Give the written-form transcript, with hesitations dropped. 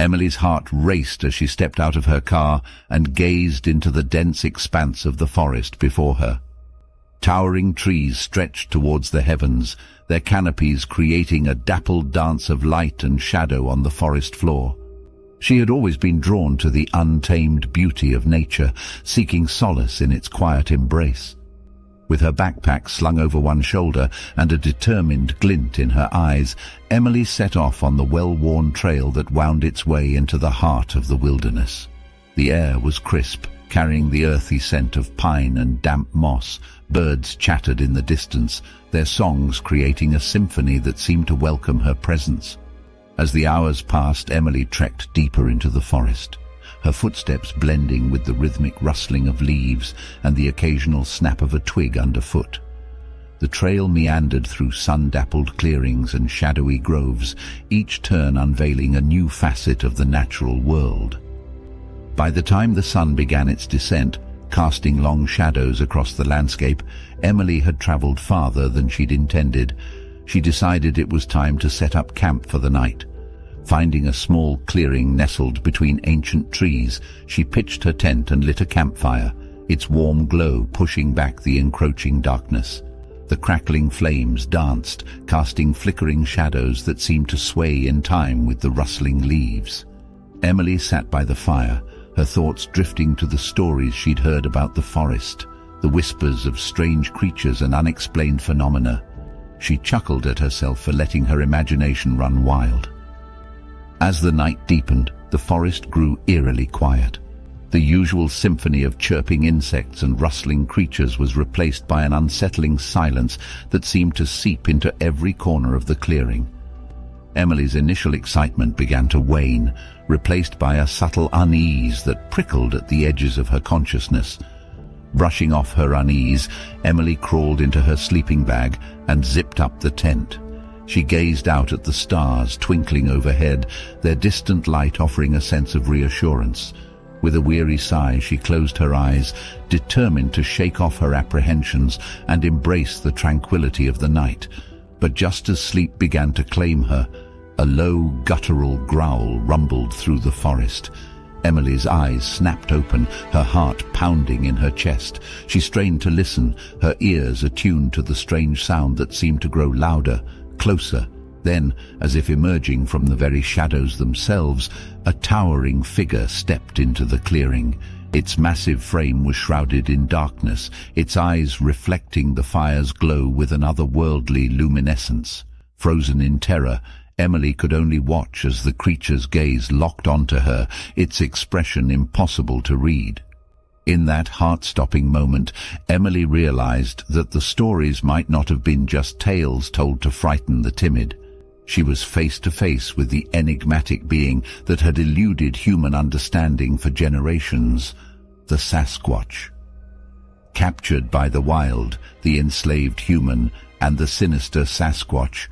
Emily's heart raced as she stepped out of her car and gazed into the dense expanse of the forest before her. Towering trees stretched towards the heavens, their canopies creating a dappled dance of light and shadow on the forest floor. She had always been drawn to the untamed beauty of nature, seeking solace in its quiet embrace. With her backpack slung over one shoulder and a determined glint in her eyes, Emily set off on the well-worn trail that wound its way into the heart of the wilderness. The air was crisp, carrying the earthy scent of pine and damp moss. Birds chattered in the distance, their songs creating a symphony that seemed to welcome her presence. As the hours passed, Emily trekked deeper into the forest, her footsteps blending with the rhythmic rustling of leaves and the occasional snap of a twig underfoot. The trail meandered through sun-dappled clearings and shadowy groves, each turn unveiling a new facet of the natural world. By the time the sun began its descent, casting long shadows across the landscape, Emily had traveled farther than she'd intended. She decided it was time to set up camp for the night. Finding a small clearing nestled between ancient trees, she pitched her tent and lit a campfire, its warm glow pushing back the encroaching darkness. The crackling flames danced, casting flickering shadows that seemed to sway in time with the rustling leaves. Emily sat by the fire, her thoughts drifting to the stories she'd heard about the forest, the whispers of strange creatures and unexplained phenomena. She chuckled at herself for letting her imagination run wild. As the night deepened, the forest grew eerily quiet. The usual symphony of chirping insects and rustling creatures was replaced by an unsettling silence that seemed to seep into every corner of the clearing. Emily's initial excitement began to wane, replaced by a subtle unease that prickled at the edges of her consciousness. Brushing off her unease, Emily crawled into her sleeping bag and zipped up the tent. She gazed out at the stars twinkling overhead, their distant light offering a sense of reassurance. With a weary sigh, she closed her eyes, determined to shake off her apprehensions and embrace the tranquility of the night. But just as sleep began to claim her, a low, guttural growl rumbled through the forest. Emily's eyes snapped open, her heart pounding in her chest. She strained to listen, her ears attuned to the strange sound that seemed to grow louder, closer. Then, as if emerging from the very shadows themselves, a towering figure stepped into the clearing. Its massive frame was shrouded in darkness, its eyes reflecting the fire's glow with an otherworldly luminescence. Frozen in terror, Emily could only watch as the creature's gaze locked onto her, its expression impossible to read. In that heart-stopping moment, Emily realized that the stories might not have been just tales told to frighten the timid. She was face to face with the enigmatic being that had eluded human understanding for generations, the Sasquatch. Captured by the wild, the enslaved human, and the sinister Sasquatch